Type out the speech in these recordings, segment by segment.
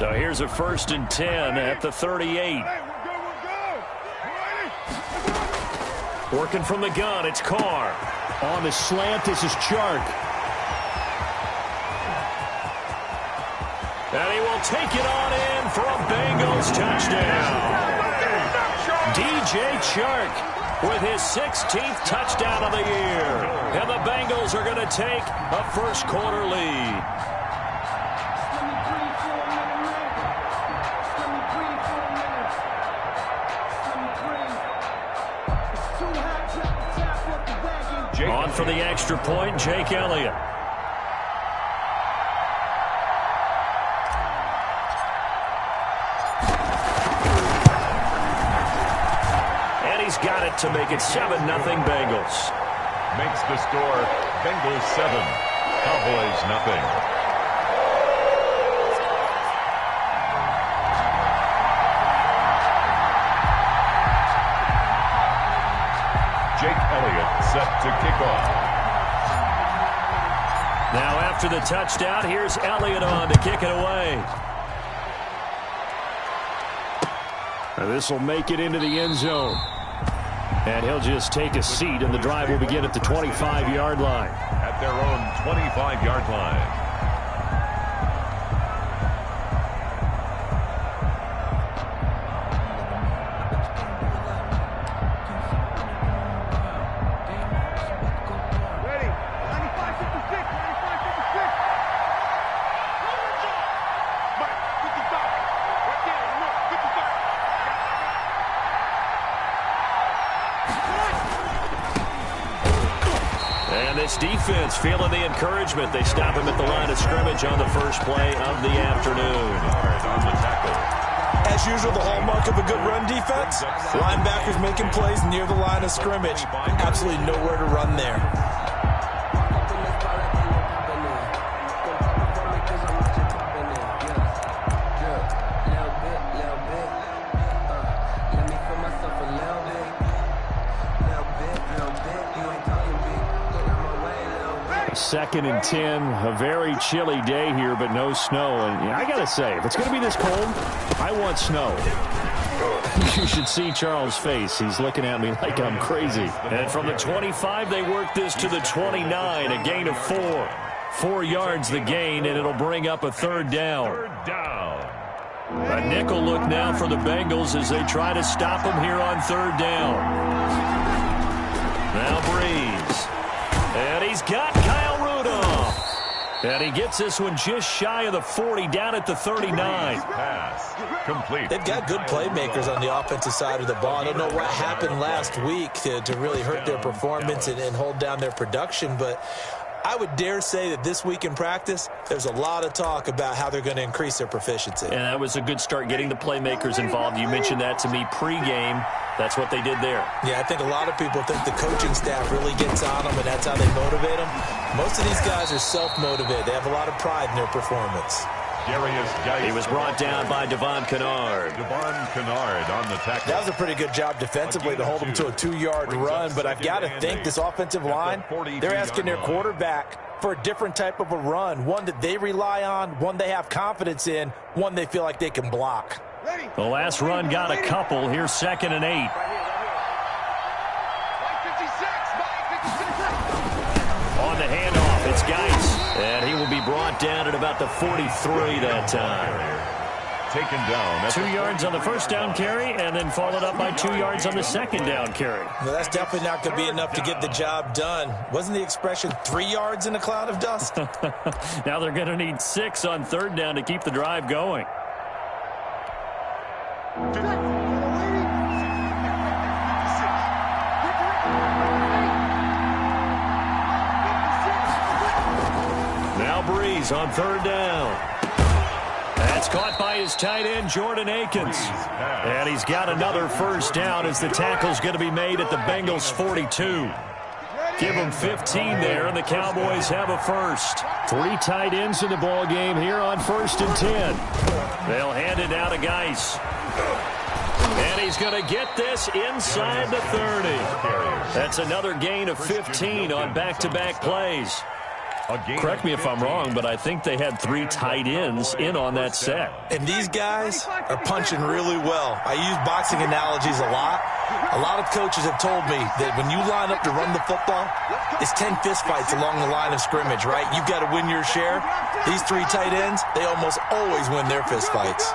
So here's a 1st and 10 at the 38. Working from the gun, it's Carr. On the slant, this is Chark. And he will take it on in for a Bengals touchdown. DJ Chark with his 16th touchdown of the year. And the Bengals are going to take a first-quarter lead. On for the extra point, Jake Elliott. Got it to make it 7-0 Bengals. Makes the score Bengals 7, Cowboys 0. Jake Elliott set to kick off. Now after the touchdown, here's Elliott on to kick it away. This will make it into the end zone. And he'll just take a seat, and the drive will begin at the 25-yard line. At their own 25-yard line. And this defense feeling the encouragement. They stop him at the line of scrimmage on the first play of the afternoon. On the tackle. As usual, the hallmark of a good run defense, linebackers making plays near the line of scrimmage. Absolutely nowhere to run there. Second and 10, a very chilly day here, but no snow. And I got to say, if it's going to be this cold, I want snow. You should see Charles' face. He's looking at me like I'm crazy. And from the 25, they work this to the 29, a gain of 4. 4 yards the gain, and it'll bring up a third down. A nickel look now for the Bengals as they try to stop him here on third down. Now Breeze. And he's got Kyle Rudolph. And he gets this one just shy of the 40, down at the 39. Pass complete. They've got good playmakers on the offensive side of the ball. I don't know what happened last week to really hurt their performance and hold down their production, but I would dare say that this week in practice, there's a lot of talk about how they're going to increase their proficiency. And that was a good start, getting the playmakers involved. You mentioned that to me pregame. That's what they did there. Yeah, I think a lot of people think the coaching staff really gets on them, and that's how they motivate them. Most of these guys are self-motivated. They have a lot of pride in their performance. He was brought down by Devon Kennard. Devon Kennard on the tackle. That was a pretty good job defensively to hold him to a 2-yard run, but I've got to think this offensive line, they're asking their quarterback for a different type of a run, one that they rely on, one they have confidence in, one they feel like they can block. The last run got a couple. Here's 2nd and 8. On the handoff, it's Geis. And he will be brought down at about the 43 that time. Taken down. 2 yards on the first down carry, and then followed up by 2 yards on the second down carry. Well, that's definitely not going to be enough to get the job done. Wasn't the expression 3 yards in a cloud of dust? Now they're going to need 6 on third down to keep the drive going. Now Breeze on third down. That's caught by his tight end, Jordan Akins. And he's got another first down as the tackle's going to be made at the Bengals 42. Give them 15 there, and the Cowboys have a first. 3 tight ends in the ball game here on 1st and 10. They'll hand it down to Geis. And he's going to get this inside the 30. That's another gain of 15 on back-to-back plays. Correct me if I'm wrong, but I think they had 3 tight ends in on that set. And these guys are punching really well. I use boxing analogies a lot. A lot of coaches have told me that when you line up to run the football, it's 10 fistfights along the line of scrimmage, right? You've got to win your share. These 3 tight ends, they almost always win their fistfights.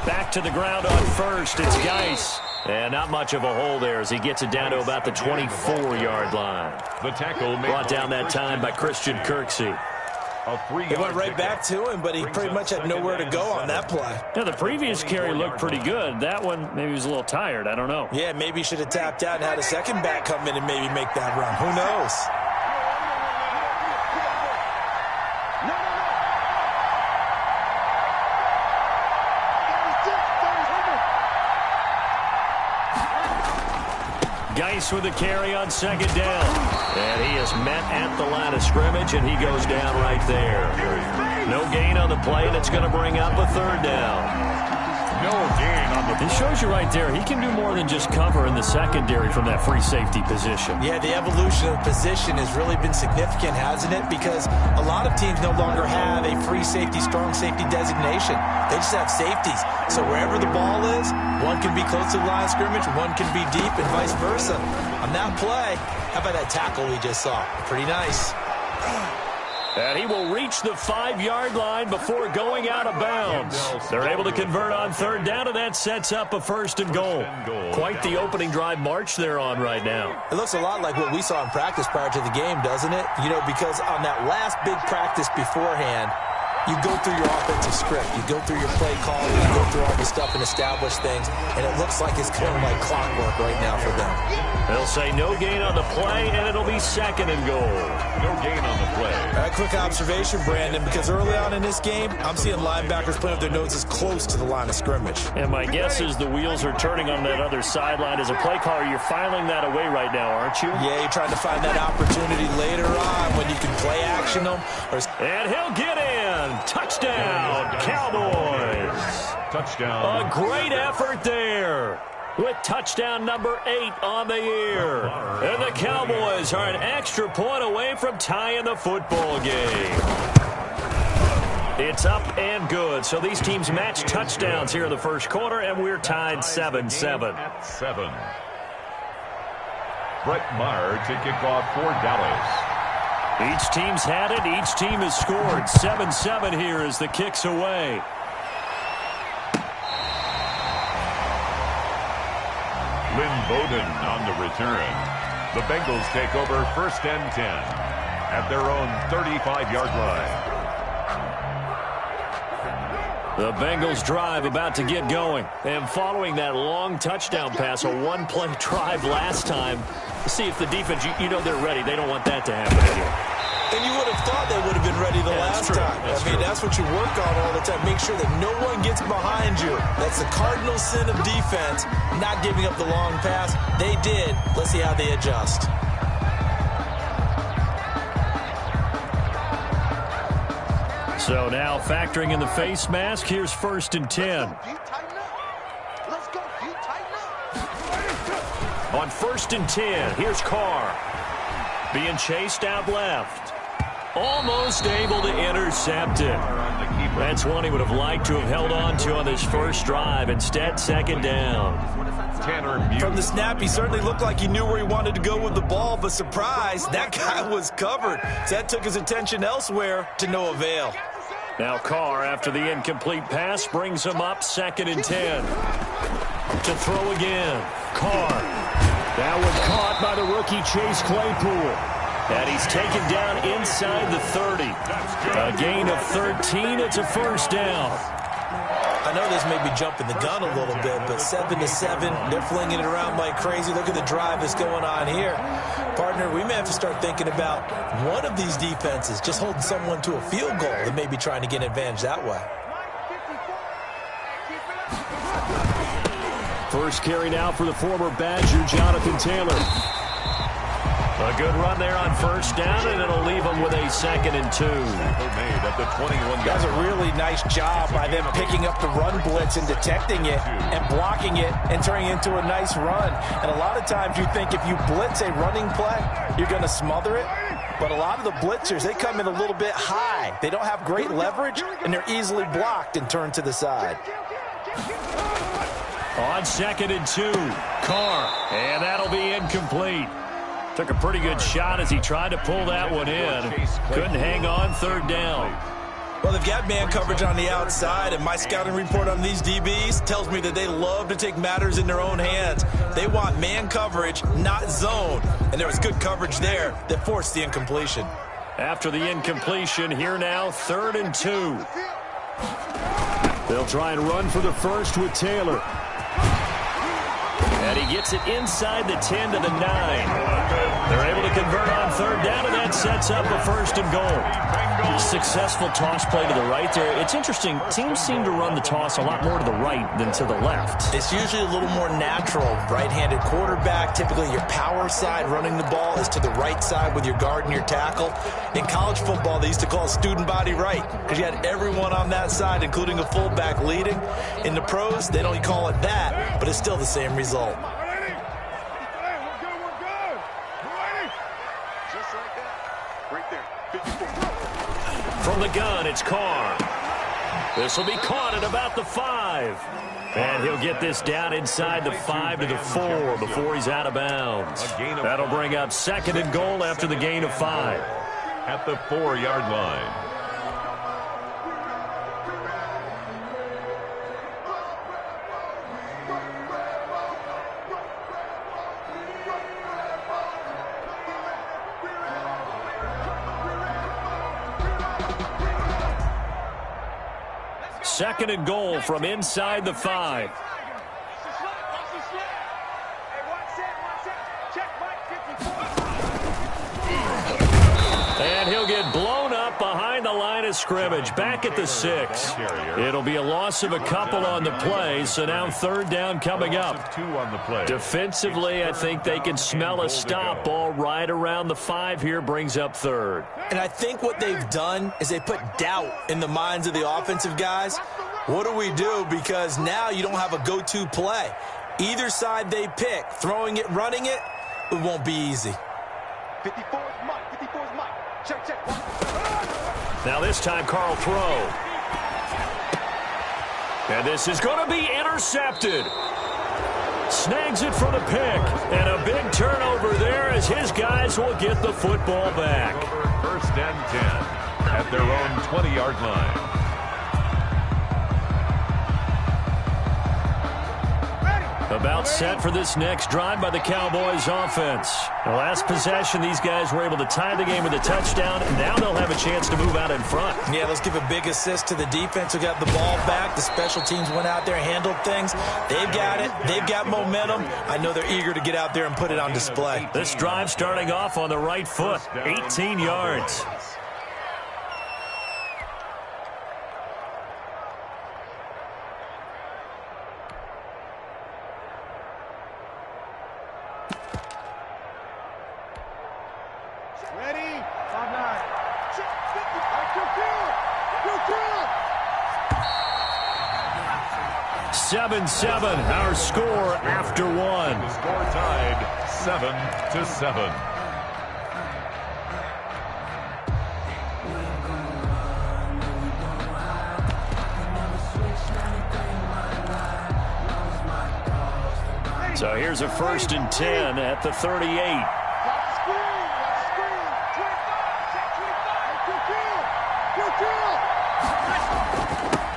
Back to the ground on first. It's Geis. And not much of a hole there as he gets it down to about the 24-yard line. The tackle brought down that time by Christian Kirksey. He went right back to him, but he pretty much had nowhere to go on that play. Yeah, the previous carry looked pretty good. That one, maybe he was a little tired. I don't know. Yeah, maybe he should have tapped out and had a second back come in and maybe make that run. Who knows? Geis with the carry on second down. And he is met at the line of scrimmage, and he goes down right there. No gain on the play, and it's going to bring up a third down. No gain on the play. It shows you right there, he can do more than just cover in the secondary from that free safety position. Yeah, the evolution of position has really been significant, hasn't it? Because a lot of teams no longer have a free safety, strong safety designation. They just have safeties. So wherever the ball is, one can be close to the line of scrimmage, one can be deep, and vice versa. On that play, how about that tackle we just saw? Pretty nice. And he will reach the 5-yard line before going out of bounds. They're able to convert on third down, and that sets up a first and goal. Quite the opening drive march they're on right now. It looks a lot like what we saw in practice prior to the game, doesn't it? You know, because on that last big practice beforehand, you go through your offensive script. You go through your play call. You go through all the stuff and establish things. And it looks like it's kind of like clockwork right now for them. They'll say no gain on the play, and it'll be second and goal. No gain on the play. A quick observation, Brandon, because early on in this game, I'm seeing linebackers putting up their noses close to the line of scrimmage. And my guess is the wheels are turning on that other sideline. As a play caller, you're filing that away right now, aren't you? Yeah, you're trying to find that opportunity later on when you can play action them. And he'll get in. Touchdown, Cowboys. Touchdown. A great effort there with touchdown number 8 on the year. And the Cowboys are an extra point away from tying the football game. It's up and good. So these teams match touchdowns here in the first quarter, and we're tied 7-7. 7. Brett Maher to kick off for Dallas. Each team's had it. Each team has scored. 7-7 here as the kick's away. Lynn Bowden on the return. The Bengals take over first and 10 at their own 35-yard line. The Bengals drive about to get going. And following that long touchdown pass, a one-play drive last time, see if the defense, you know they're ready. They don't want that to happen again. And you would have thought they would have been ready the last time. That's what you work on all the time. Make sure that no one gets behind you. That's the cardinal sin of defense, not giving up the long pass. They did. Let's see how they adjust. So now factoring in the face mask, here's first and 10. On first and 10, here's Carr. Being chased out left. Almost able to intercept it. That's one he would have liked to have held on to on this first drive. Instead, second down. From the snap, he certainly looked like he knew where he wanted to go with the ball, but surprise, that guy was covered. So that took his attention elsewhere to no avail. Now Carr, after the incomplete pass, brings him up second and 10. To throw again. Carr. That was caught by the rookie Chase Claypool. And he's taken down inside the 30. A gain of 13. It's a first down. I know this may be jumping the gun a little bit, but 7-7, they're flinging it around like crazy. Look at the drive that's going on here. Partner, we may have to start thinking about one of these defenses just holding someone to a field goal and maybe trying to get an advantage that way. First carry now for the former Badger, Jonathan Taylor. A good run there on first down, and it'll leave them with a 2nd and 2. Made at the 21. That's a really nice job by them picking up the run blitz and detecting it and blocking it and turning it into a nice run. And a lot of times you think if you blitz a running play, you're going to smother it. But a lot of the blitzers, they come in a little bit high. They don't have great leverage, and they're easily blocked and turned to the side. On 2nd and 2, Carr, and that'll be incomplete. Took a pretty good shot as he tried to pull that one in. Couldn't hang on 3rd down. Well, they've got man coverage on the outside, and my scouting report on these DBs tells me that they love to take matters in their own hands. They want man coverage, not zone. And there was good coverage there that forced the incompletion. After the incompletion, here now, 3rd and 2. They'll try and run for the first with Taylor. And he gets it inside the 10 to the 9. They're able to convert on 3rd down, and that sets up a 1st and goal. Successful toss play to the right there. It's interesting. Teams seem to run the toss a lot more to the right than to the left. It's usually a little more natural. Right-handed quarterback, typically your power side running the ball is to the right side with your guard and your tackle. In college football, they used to call it student body right because you had everyone on that side, including a fullback leading. In the pros, they don't call it that, but it's still the same result. From the gun, it's Carr. This will be caught at about the 5. And he'll get this down inside the 5 to the 4 before he's out of bounds. That'll bring up 2nd and goal after the gain of 5. At the 4-yard line. Second and goal from inside the 5. And he'll get blown up behind the line of scrimmage, back at the 6. It'll be a loss of a couple on the play, so now 3rd down coming up. Defensively, I think they can smell a stop ball right around the 5 here, brings up 3rd. And I think what they've done is they put doubt in the minds of the offensive guys. What do we do? Because now you don't have a go-to play. Either side they pick, throwing it, running it, it won't be easy. 54 is Mike. 54 is Mike. Check, check. Now this time, Carl throw. And this is going to be intercepted. Snags it for the pick. And a big turnover there as his guys will get the football back. 1st and 10 at their own 20-yard line. About set for this next drive by the Cowboys offense. The last possession, these guys were able to tie the game with a touchdown, and now they'll have a chance to move out in front. Yeah, let's give a big assist to the defense who got the ball back. The special teams went out there, handled things. They've got it. They've got momentum. I know they're eager to get out there and put it on display. This drive starting off on the right foot, 18 yards. Ready? 7-7, our score after 1. The score tied 7-7. So here's a 1st and 10 at the 38.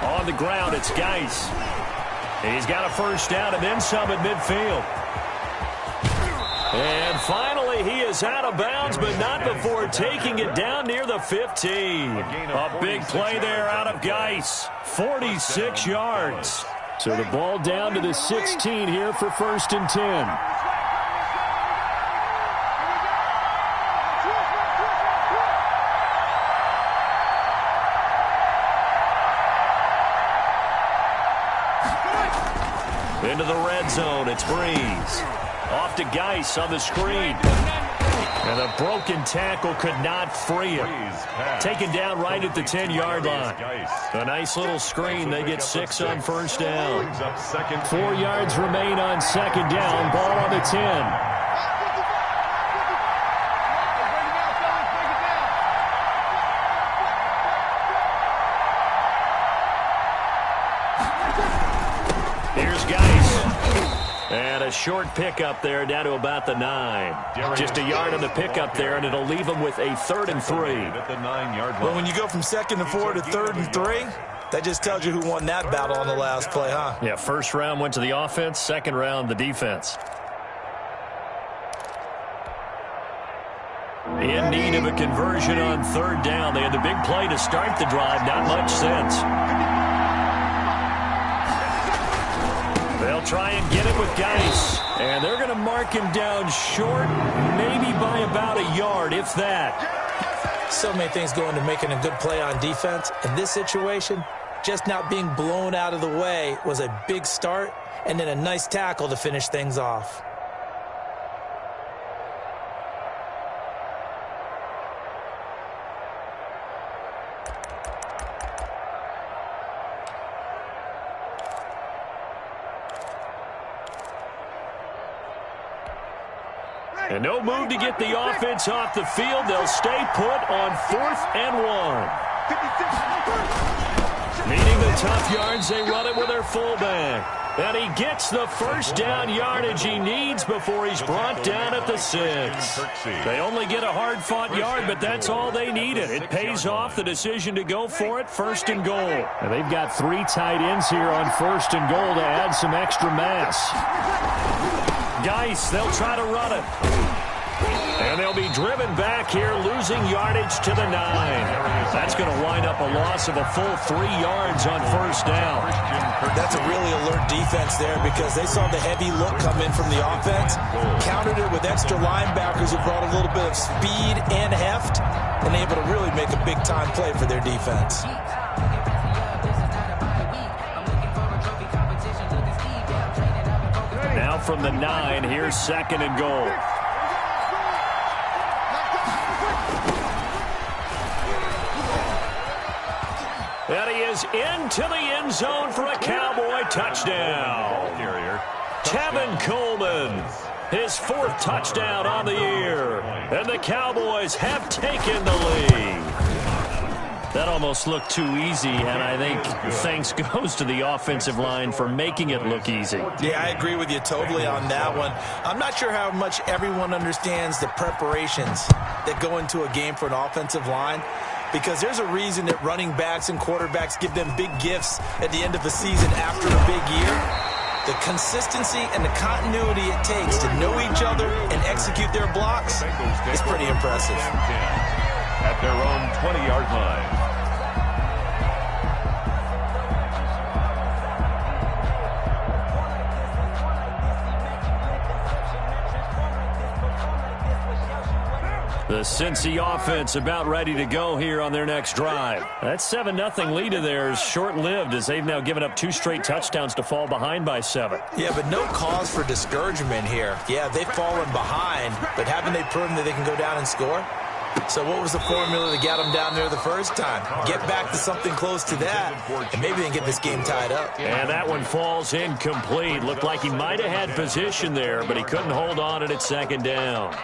On the ground, it's Geis. He's got a 1st down and then some at midfield. And finally, he is out of bounds, but not before taking it down near the 15. A big play there out of Geis. 46 yards. So the ball down to the 16 here for 1st and 10. Into the red zone, it's Breeze. Off to Geis on the screen. And a broken tackle could not free him. Taken down right at the 10-yard line. A nice little screen. They get 6 on first down. 4 yards remain on second down. Ball on the 10. And a short pickup there down to about the 9. Just a yard on the pickup there, and it'll leave them with a 3rd and 3. Well, when you go from 2nd and 4 to 3rd and 3, that just tells you who won that battle on the last play, huh? Yeah, first round went to the offense, second round the defense. In need of a conversion on 3rd down. They had the big play to start the drive, not much sense. They'll try and get it with Geis. And they're going to mark him down short, maybe by about a yard, if that. So many things go into making a good play on defense. In this situation, just not being blown out of the way was a big start, and then a nice tackle to finish things off. And no move to get the offense off the field. They'll stay put on 4th and 1. Needing the tough yards, they run it with their fullback. And he gets the first down yardage he needs before he's brought down at the 6. They only get a hard-fought yard, but that's all they needed. It pays off the decision to go for it, 1st and goal. And they've got 3 tight ends here on 1st and goal to add some extra mass. Geis, they'll try to run it. And they'll be driven back here, losing yardage to the 9. That's going to wind up a loss of a full 3 yards on 1st down. That's a really alert defense there because they saw the heavy look come in from the offense, countered it with extra linebackers who brought a little bit of speed and heft, and able to really make a big-time play for their defense. Now from the 9, here's 2nd and goal. And he is into the end zone for a Cowboy touchdown. Tevin Coleman, his 4th touchdown on the year. And the Cowboys have taken the lead. That almost looked too easy, and I think thanks goes to the offensive line for making it look easy. Yeah, I agree with you totally on that one. I'm not sure how much everyone understands the preparations that go into a game for an offensive line, because there's a reason that running backs and quarterbacks give them big gifts at the end of the season after a big year. The consistency and the continuity it takes to know each other and execute their blocks is pretty impressive. At their own 20-yard line. The Cincy offense about ready to go here on their next drive. That 7-0 lead of theirs short-lived as they've now given up 2 straight touchdowns to fall behind by 7. Yeah, but no cause for discouragement here. Yeah, they've fallen behind, but haven't they proven that they can go down and score? So what was the formula that got them down there the first time? Get back to something close to that, and maybe they can get this game tied up. And that one falls incomplete. Looked like he might have had position there, but he couldn't hold on at 2nd down.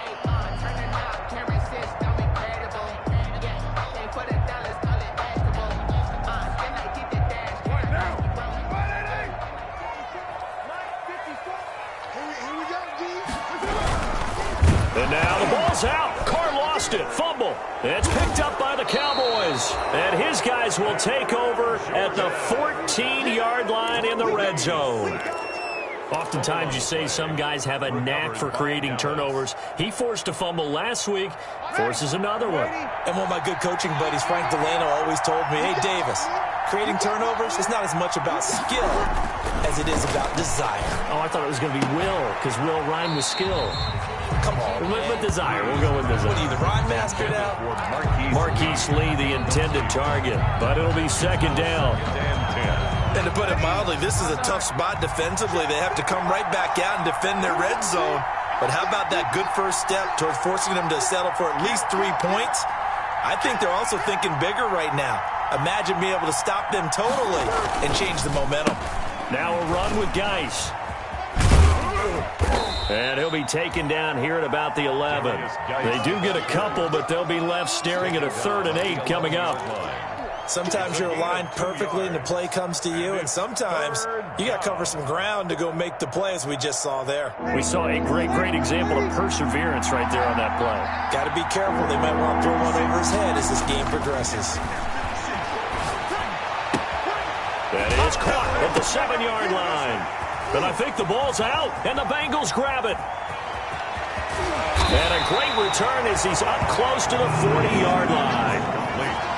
And now the ball's out. Carr lost it. Fumble. It's picked up by the Cowboys. And his guys will take over at the 14-yard line in the red zone. Oftentimes you say some guys have a knack for creating turnovers. He forced a fumble last week, forces another one. And one of my good coaching buddies, Frank Delano, always told me, hey, Davis, creating turnovers is not as much about skill as it is about desire. Oh, I thought it was going to be will, because will rhyme with skill. Come on, with desire. We'll go with desire. What are you, the rhyme master now? Marquise Lee, the intended target, but it'll be 2nd down. And to put it mildly, this is a tough spot defensively. They have to come right back out and defend their red zone. But how about that good first step towards forcing them to settle for at least 3 points? I think they're also thinking bigger right now. Imagine being able to stop them totally and change the momentum. Now a run with Geis. And he'll be taken down here at about the 11. They do get a couple, but they'll be left staring at a 3rd and 8 coming up. Sometimes you're aligned perfectly and the play comes to you, and sometimes you got to cover some ground to go make the play, as we just saw there. We saw a great example of perseverance right there on that play. Got to be careful. They might want to throw one over his head as this game progresses. That is caught at the 7-yard line. And I think the ball's out, and the Bengals grab it. And a great return as he's up close to the 40-yard line.